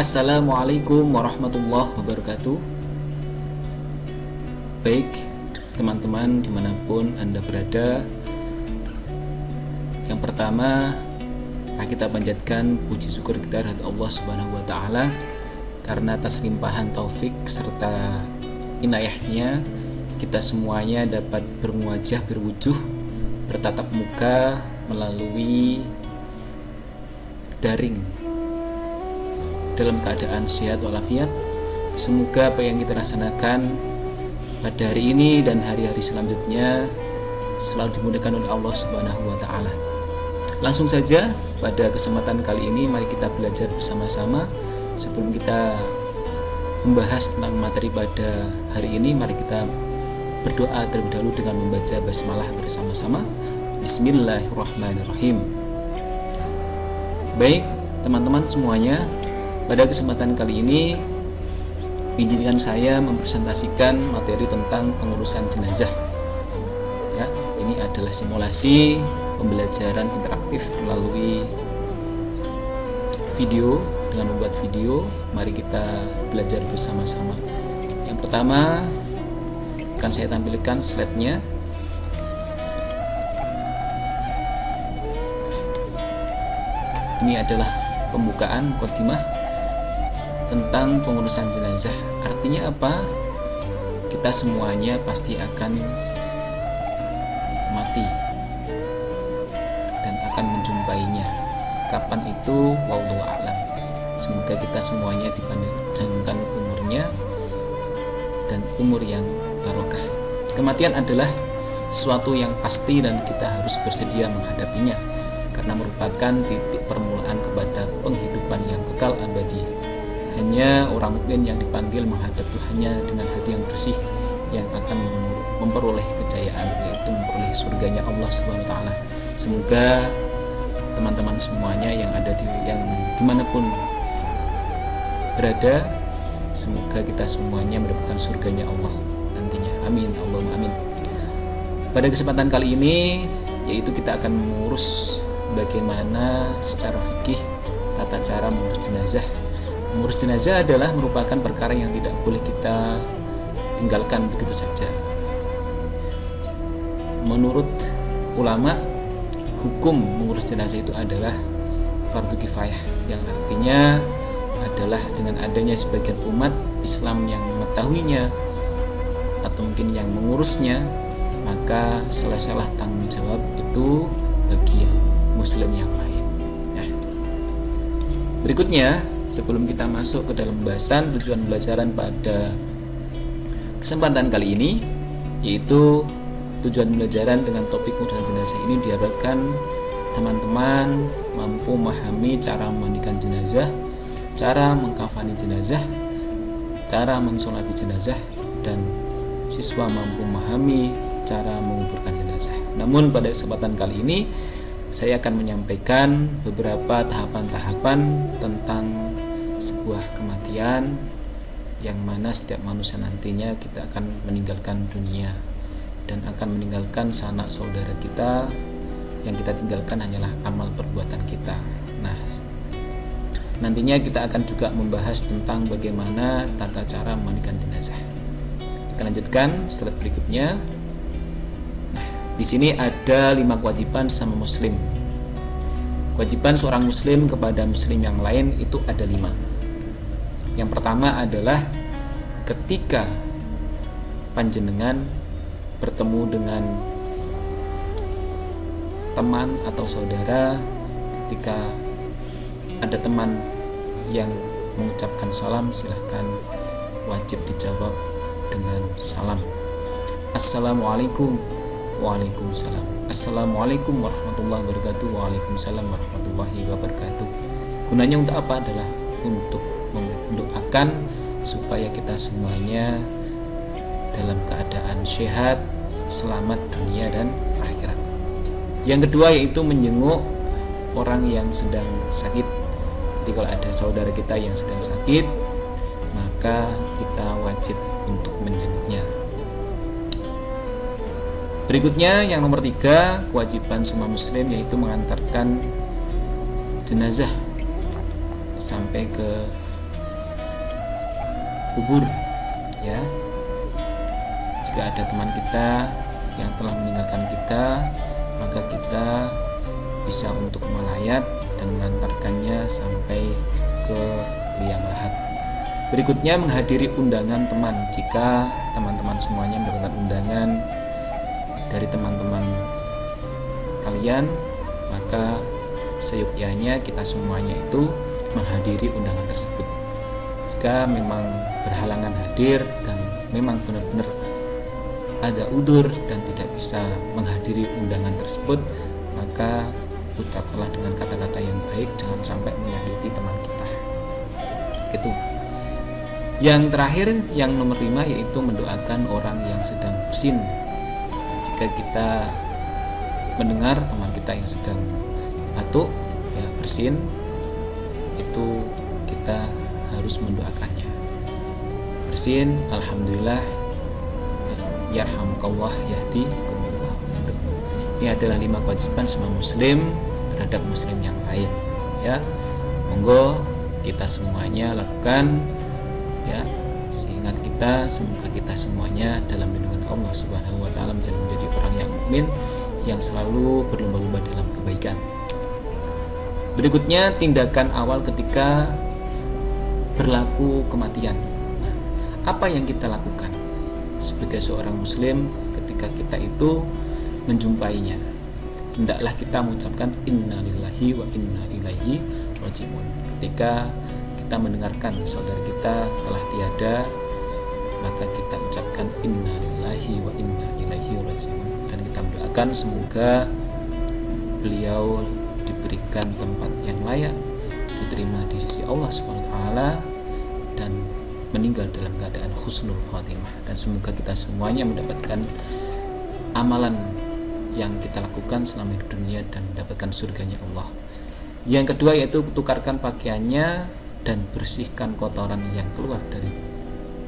Assalamualaikum warahmatullahi wabarakatuh. Baik teman-teman dimanapun Anda berada, yang pertama kita panjatkan puji syukur kita kepada Allah Subhanahu wa Ta'ala karena atas limpahan taufik serta inayahnya kita semuanya dapat berwujuh bertatap muka melalui daring dalam keadaan sehat walafiat. Semoga apa yang kita laksanakan pada hari ini dan hari-hari selanjutnya selalu dimudahkan oleh Allah Subhanahu wa Ta'ala. Langsung saja pada kesempatan kali ini mari kita belajar bersama-sama. Sebelum kita membahas tentang materi pada hari ini, mari kita berdoa terlebih dahulu dengan membaca basmalah bersama-sama. Bismillahirrahmanirrahim. Baik teman-teman semuanya, pada kesempatan kali ini izinkan saya mempresentasikan materi tentang pengurusan jenazah. Ya, ini adalah simulasi pembelajaran interaktif melalui video. Dengan membuat video, mari kita belajar bersama-sama. Yang pertama akan saya tampilkan slide-nya. Ini adalah pembukaan mukadimah tentang pengurusan jenazah. Artinya apa? Kita semuanya pasti akan mati dan akan menjumpainya. Kapan itu? Wallahu a'lam. Semoga kita semuanya dipanjangkan umurnya dan umur yang barokah. Kematian adalah sesuatu yang pasti dan kita harus bersedia menghadapinya karena merupakan titik permulaan kepada penghidupan yang kekal abadi. Hanya orang mukmin yang dipanggil menghadap Tuhannya dengan hati yang bersih yang akan memperoleh kejayaan, yaitu memperoleh surganya Allah Subhanahu wa Ta'ala. Semoga teman-teman semuanya yang ada yang dimanapun berada, semoga kita semuanya mendapatkan surganya Allah nantinya. Amin, Allahumma amin. Pada kesempatan kali ini, yaitu kita akan mengurus bagaimana secara fikih tata cara mengurus jenazah. Mengurus jenazah adalah merupakan perkara yang tidak boleh kita tinggalkan begitu saja. Menurut ulama, hukum mengurus jenazah itu adalah fardu kifayah, yang artinya adalah dengan adanya sebagian umat Islam yang mengetahuinya atau mungkin yang mengurusnya, maka selesailah tanggung jawab itu bagi muslim yang lain. Nah, berikutnya, sebelum kita masuk ke dalam pembahasan tujuan pembelajaran pada kesempatan kali ini, yaitu tujuan pembelajaran dengan topik pengurusan jenazah ini diharapkan teman-teman mampu memahami cara memandikan jenazah, cara mengkafani jenazah, cara mensolati jenazah, dan siswa mampu memahami cara menguburkan jenazah. Namun pada kesempatan kali ini saya akan menyampaikan beberapa tahapan-tahapan tentang sebuah kematian yang mana setiap manusia nantinya kita akan meninggalkan dunia dan akan meninggalkan sanak saudara kita. Yang kita tinggalkan hanyalah amal perbuatan kita. Nah, nantinya kita akan juga membahas tentang bagaimana tata cara memandikan jenazah. Kita lanjutkan slide berikutnya. Nah, di sini ada 5 kewajiban sama muslim. Kewajiban seorang muslim kepada muslim yang lain itu ada 5. Yang pertama adalah ketika panjenengan bertemu dengan teman atau saudara, ketika ada teman yang mengucapkan salam, silahkan wajib dijawab dengan salam. Assalamualaikum. Waalaikumsalam. Assalamualaikum warahmatullahi wabarakatuh. Waalaikumsalam warahmatullahi wabarakatuh. Gunanya untuk apa? Adalah untuk mendoakan supaya kita semuanya dalam keadaan sehat, selamat dunia dan akhirat. Yang kedua yaitu menjenguk orang yang sedang sakit. Jadi kalau ada saudara kita yang sedang sakit, maka kita wajib untuk menjenguknya. Berikutnya yang nomor 3, kewajiban semua muslim yaitu mengantarkan jenazah sampai ke kubur, ya. Jika ada teman kita yang telah meninggalkan kita, maka kita bisa untuk melayat dan mengantarkannya sampai ke liang lahat. Berikutnya, menghadiri undangan teman. Jika teman-teman semuanya mendapatkan undangan dari teman-teman kalian, maka seyogyanya kita semuanya itu menghadiri undangan tersebut. Jika memang berhalangan hadir dan memang benar-benar ada udzur dan tidak bisa menghadiri undangan tersebut, maka ucapkanlah dengan kata-kata yang baik, jangan sampai menyakiti teman kita. Gitu. Yang terakhir, yang nomor 5, yaitu mendoakan orang yang sedang bersin. Jika kita mendengar teman kita yang sedang batuk, ya, bersin, itu kita harus mendoakannya. Bersin, alhamdulillah, yarhamukallah, yahdikumullah. Ini adalah 5 kewajiban semua muslim terhadap muslim yang lain, ya. Monggo kita semuanya lakukan, ya, seingat kita. Semoga kita semuanya dalam lindungan Allah Subhanahu wa taala menjadi orang yang mukmin yang selalu berlomba-lomba dalam kebaikan. Berikutnya, tindakan awal ketika berlaku kematian. Nah, apa yang kita lakukan sebagai seorang muslim ketika kita itu menjumpainya? Hendaklah kita mengucapkan innalillahi wa inna ilaihi rajiun. Ketika kita mendengarkan saudara kita telah tiada, maka kita ucapkan innalillahi wa inna ilaihi rajiun, dan kita mendoakan semoga beliau diberikan tempat yang layak, diterima di sisi Allah Subhanahu wa taala, dan meninggal dalam keadaan husnul khotimah. Dan semoga kita semuanya mendapatkan amalan yang kita lakukan selama hidup dunia dan mendapatkan surganya Allah. Yang kedua, yaitu tukarkan pakaiannya dan bersihkan kotoran yang keluar dari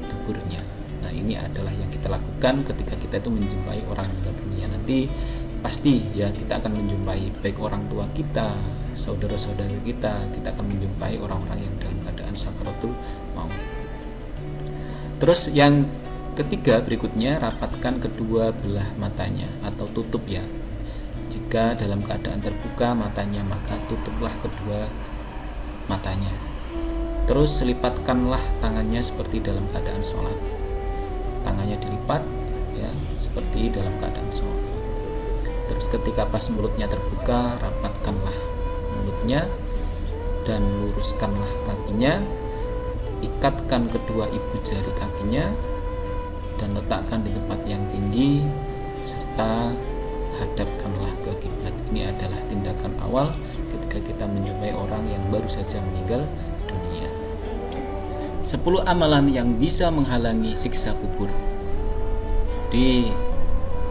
tubuhnya. Nah, ini adalah yang kita lakukan ketika kita itu menjumpai orang meninggal dunia. Nanti pasti, ya, kita akan menjumpai baik orang tua kita, saudara-saudara kita akan menjumpai orang-orang yang dalam keadaan sakaratul maut. Terus yang ketiga, berikutnya, rapatkan kedua belah matanya atau tutup, ya. Jika dalam keadaan terbuka matanya, maka tutuplah kedua matanya. Terus selipatkanlah tangannya seperti dalam keadaan sholat. Tangannya dilipat, ya, seperti dalam keadaan sholat. Terus ketika pas mulutnya terbuka, rapatkanlah mulutnya dan luruskanlah kakinya. Ikatkan kedua ibu jari kakinya dan letakkan di tempat yang tinggi, serta hadapkanlah ke kiblat. Ini adalah tindakan awal ketika kita menjumpai orang yang baru saja meninggal dunia. 10 amalan yang bisa menghalangi siksa kubur.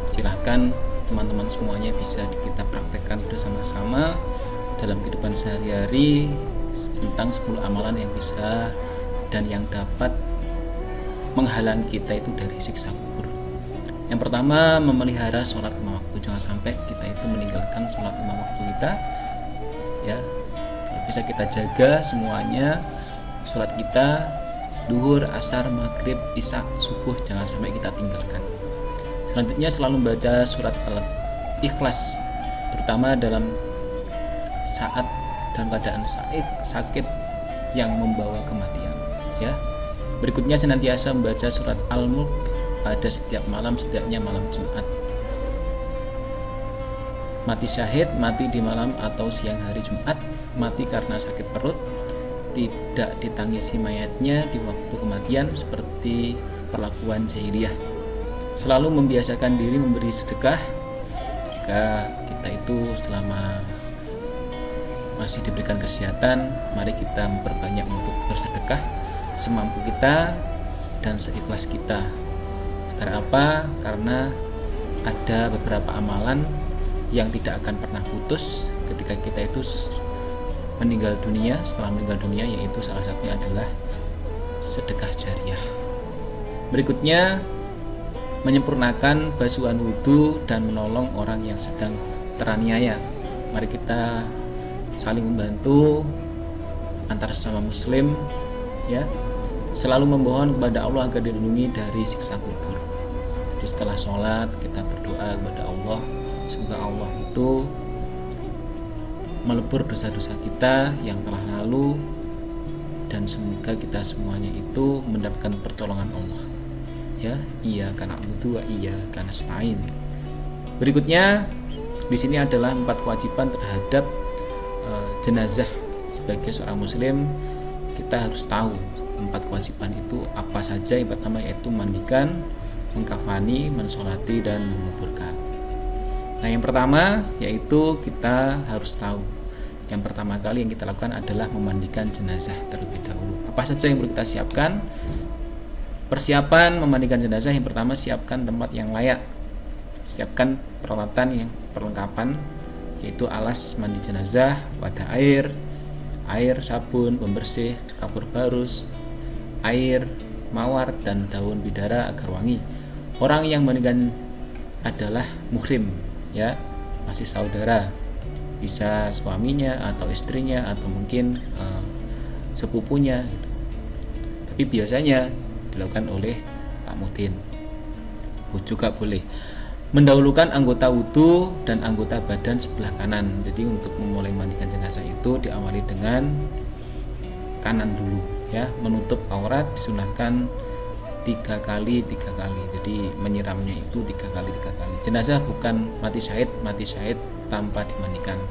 Silahkan teman-teman semuanya bisa kita praktekkan bersama-sama dalam kehidupan sehari-hari tentang 10 amalan yang bisa dan yang dapat menghalangi kita itu dari siksa kubur. Yang pertama, memelihara sholat lima waktu. Jangan sampai kita itu meninggalkan sholat lima waktu kita, ya. Kalau bisa kita jaga semuanya, sholat kita duhur, asar, maghrib, isya, subuh, jangan sampai kita tinggalkan. Selanjutnya, selalu membaca surat Al-Ikhlas, terutama dalam saat dalam keadaan sakit yang membawa kematian, ya. Berikutnya, senantiasa membaca surat Al-Mulk pada setiap malam, setidaknya malam Jumat. Mati syahid, mati di malam atau siang hari Jumat, mati karena sakit perut, tidak ditangisi mayatnya di waktu kematian seperti perlakuan jahiliyah. Selalu membiasakan diri memberi sedekah. Jika kita itu selama masih diberikan kesehatan, mari kita memperbanyak untuk bersedekah semampu kita dan seikhlas kita. Agar apa? Karena ada beberapa amalan yang tidak akan pernah putus ketika kita itu meninggal dunia. Setelah meninggal dunia, yaitu salah satunya adalah sedekah jariah. Berikutnya, menyempurnakan basuhan wudhu dan menolong orang yang sedang teraniaya. Mari kita saling membantu antar sesama muslim, ya. selalu memohon kepada Allah agar dilindungi dari siksa kubur. Jadi setelah sholat kita berdoa kepada Allah, semoga Allah itu melebur dosa-dosa kita yang telah lalu, dan semoga kita semuanya itu mendapatkan pertolongan Allah. Ya, iyyaka na'budu wa iyyaka nasta'in. Berikutnya di sini adalah 4 kewajiban terhadap jenazah. Sebagai seorang muslim kita harus tahu 4 kewajiban itu apa saja. Yang pertama yaitu mandikan, mengkafani, mensolati, dan menguburkan. Nah, yang pertama yaitu kita harus tahu, yang pertama kali yang kita lakukan adalah memandikan jenazah terlebih dahulu. Apa saja yang perlu kita siapkan? Persiapan memandikan jenazah, yang pertama siapkan tempat yang layak, siapkan peralatan yang perlengkapan, yaitu alas mandi jenazah, wadah air, sabun, pembersih, kapur barus, air, mawar, dan daun bidara agar wangi. Orang yang mandikan adalah muhrim, ya, masih saudara, bisa suaminya atau istrinya atau mungkin sepupunya gitu. Tapi biasanya dilakukan oleh Pak Mutin. Juga boleh mendahulukan anggota wudhu dan anggota badan sebelah kanan. Jadi untuk memulai mandikan jenazah itu diawali dengan kanan dulu, ya. Menutup aurat disunahkan 3 kali. Jadi menyiramnya itu 3 kali. Jenazah bukan mati syahid tanpa dimandikan.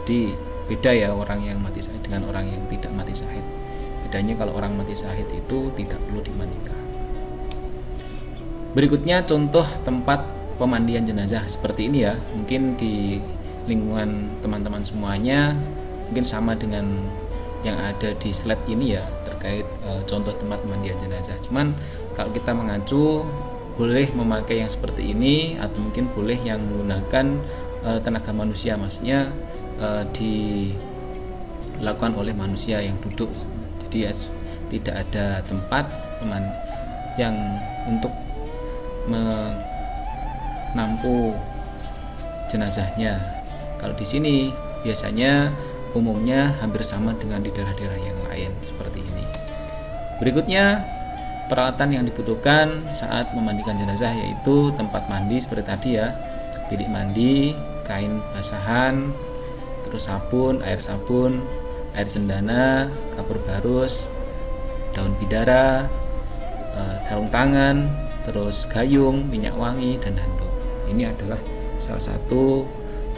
Jadi beda ya orang yang mati syahid dengan orang yang tidak mati syahid. Bedanya kalau orang mati syahid itu tidak perlu dimandikan. Berikutnya contoh tempat pemandian jenazah seperti ini ya. Mungkin di lingkungan teman-teman semuanya mungkin sama dengan yang ada di slide ini ya, terkait contoh tempat pemandian jenazah. Cuman kalau kita mengacu, boleh memakai yang seperti ini atau mungkin boleh yang menggunakan tenaga manusia, maksudnya dilakukan oleh manusia yang duduk. Jadi tidak ada tempat yang untuk menampung jenazahnya. Kalau di sini biasanya umumnya hampir sama dengan di daerah-daerah yang lain seperti ini. Berikutnya peralatan yang dibutuhkan saat memandikan jenazah yaitu tempat mandi seperti tadi ya, bilik mandi, kain basahan, terus sabun, air cendana, kapur barus, daun bidara, sarung tangan, terus gayung, minyak wangi, dan handuk. Ini adalah salah satu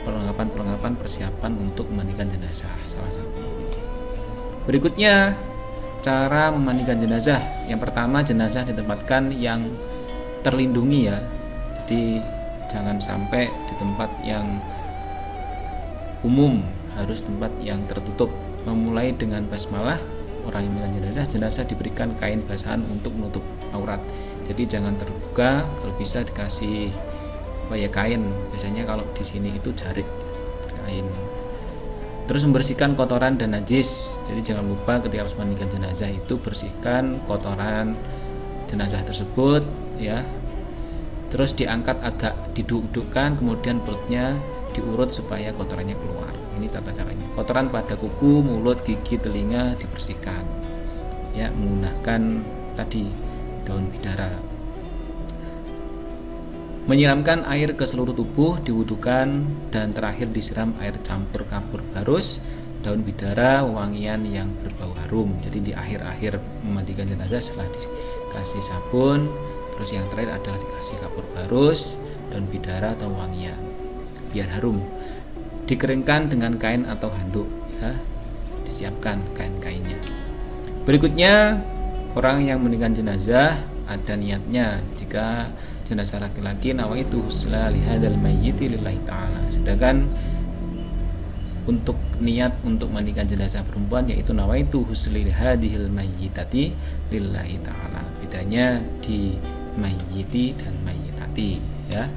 perlengkapan persiapan untuk memandikan jenazah, salah satu. Berikutnya cara memandikan jenazah. Yang pertama, jenazah ditempatkan yang terlindungi ya. Jadi jangan sampai di tempat yang umum, harus tempat yang tertutup. Memulai dengan basmalah, orang yang memandikan jenazah diberikan kain basahan untuk menutup aurat. Jadi jangan terbuka, kalau bisa dikasih kain. Biasanya kalau di sini itu jarik kain. Terus membersihkan kotoran dan najis. Jadi jangan lupa ketika harus memandikan jenazah itu bersihkan kotoran jenazah tersebut ya. Terus diangkat agak didudukkan, kemudian perutnya diurut supaya kotorannya keluar. Ini tata caranya. Kotoran pada kuku, mulut, gigi, telinga dibersihkan ya, menggunakan tadi daun bidara. Menyiramkan air ke seluruh tubuh, diwudukan, dan terakhir disiram air campur kapur barus, daun bidara, wangian yang berbau harum. Jadi di akhir-akhir memandikan jenazah setelah dikasih sabun, terus yang terakhir adalah dikasih kapur barus, daun bidara atau wangian biar harum. Dikeringkan dengan kain atau handuk ya, disiapkan kain-kainnya. Berikutnya orang yang memandikan jenazah ada niatnya. Jika jenazah laki-laki, nawaitu husla lihadal mayyiti lillahi ta'ala. Sedangkan untuk niat untuk memandikan jenazah perempuan yaitu nawaitu husli lihadihil mayyitati lillahi ta'ala. Bedanya di mayyiti dan mayyitati ya.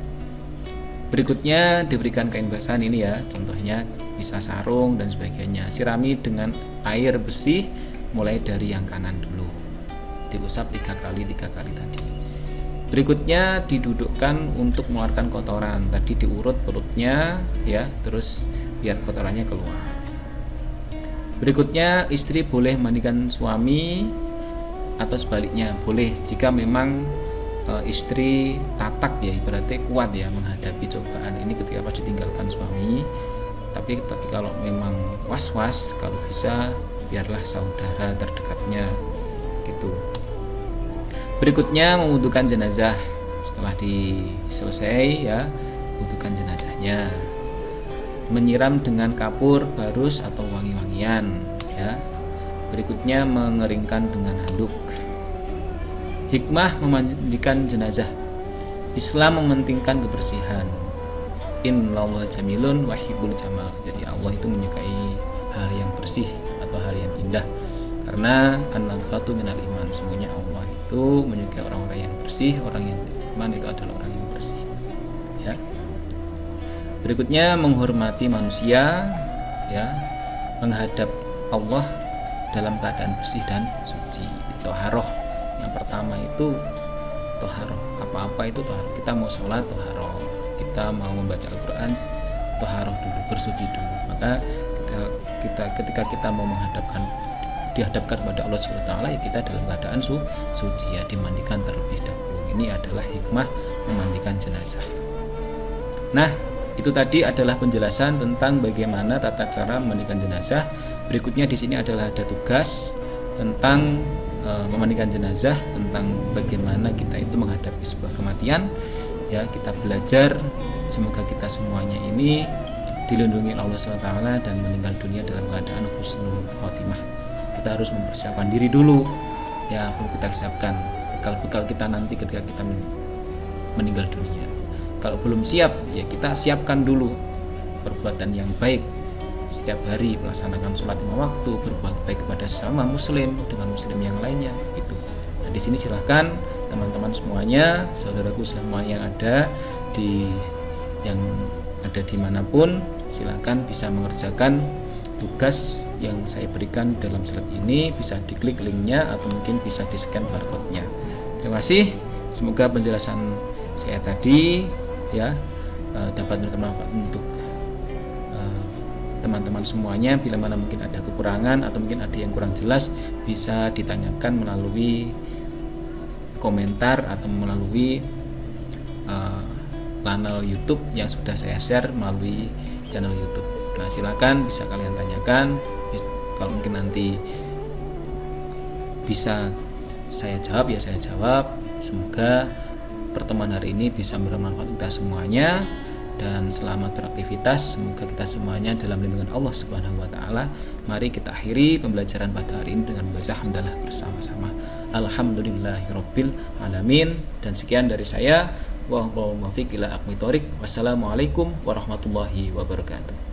Berikutnya diberikan kain basahan ini ya, contohnya bisa sarung dan sebagainya. Sirami dengan air bersih mulai dari yang kanan dulu. Diusap 3 kali tadi. Berikutnya didudukkan untuk mengeluarkan kotoran. Tadi diurut perutnya ya, terus biar kotorannya keluar. Berikutnya istri boleh mandikan suami atau sebaliknya boleh jika memang istri tatak ya, ibaratnya kuat ya menghadapi cobaan ini ketika pas ditinggalkan suami. Tapi kalau memang was-was, kalau bisa biarlah saudara terdekatnya gitu. Berikutnya membutuhkan jenazah. Setelah selesai ya, membutuhkan jenazahnya. Menyiram dengan kapur, barus atau wangi-wangian ya. Berikutnya mengeringkan dengan handuk. Hikmah memandikan jenazah. Islam mementingkan kebersihan. Innallaha jamilun wa yuhibbul jamal. Jadi Allah itu menyukai hal yang bersih atau hal yang indah. Karena an-nadhafatu minal iman. Semuanya Allah itu menyukai orang-orang yang bersih, orang yang iman itu adalah orang yang bersih. Ya. Berikutnya menghormati manusia ya, menghadap Allah dalam keadaan bersih dan suci. Toharoh. Yang pertama itu toharoh. Apa-apa itu toharoh. Kita mau sholat toharoh, kita mau membaca Al-Quran toharoh dulu, bersuci dulu. Maka ketika kita mau dihadapkan pada Allah SWT ya, kita dalam keadaan suci ya, dimandikan terlebih dahulu. Ini adalah hikmah memandikan jenazah. Nah, itu tadi adalah penjelasan tentang bagaimana tata cara memandikan jenazah. Berikutnya di sini adalah ada tugas tentang memandikan jenazah, tentang bagaimana kita itu menghadapi sebuah kematian ya. Kita belajar, semoga kita semuanya ini dilindungi Allah SWT dan meninggal dunia dalam keadaan husnul khotimah. Kita harus mempersiapkan diri dulu ya, perlu kita siapkan bekal-bekal kita nanti ketika kita meninggal dunia. Kalau belum siap ya kita siapkan dulu perbuatan yang baik. Setiap hari melaksanakan sholat 5 waktu, berbuat baik kepada sesama muslim dengan muslim yang lainnya itu. Nah, di sini silahkan teman-teman semuanya, saudaraku semua yang ada dimanapun, silahkan bisa mengerjakan tugas yang saya berikan dalam slide ini. Bisa diklik linknya atau mungkin bisa di-scan barcode-nya. Terima kasih. Semoga penjelasan saya tadi ya dapat bermanfaat untuk teman-teman semuanya. Bila mana mungkin ada kekurangan atau mungkin ada yang kurang jelas, bisa ditanyakan melalui komentar atau melalui channel YouTube yang sudah saya share melalui channel YouTube. Nah, silakan bisa kalian tanyakan. Kalau mungkin nanti bisa saya jawab ya saya jawab. Semoga pertemuan hari ini bisa bermanfaat untuk kita semuanya. Dan selamat beraktivitas. Semoga kita semuanya dalam lindungan Allah Subhanahu wa taala. Mari kita akhiri pembelajaran pada hari ini dengan membaca hamdalah bersama-sama. Alhamdulillahirabbil alamin. Dan sekian dari saya. Wassalamualaikum warahmatullahi wabarakatuh.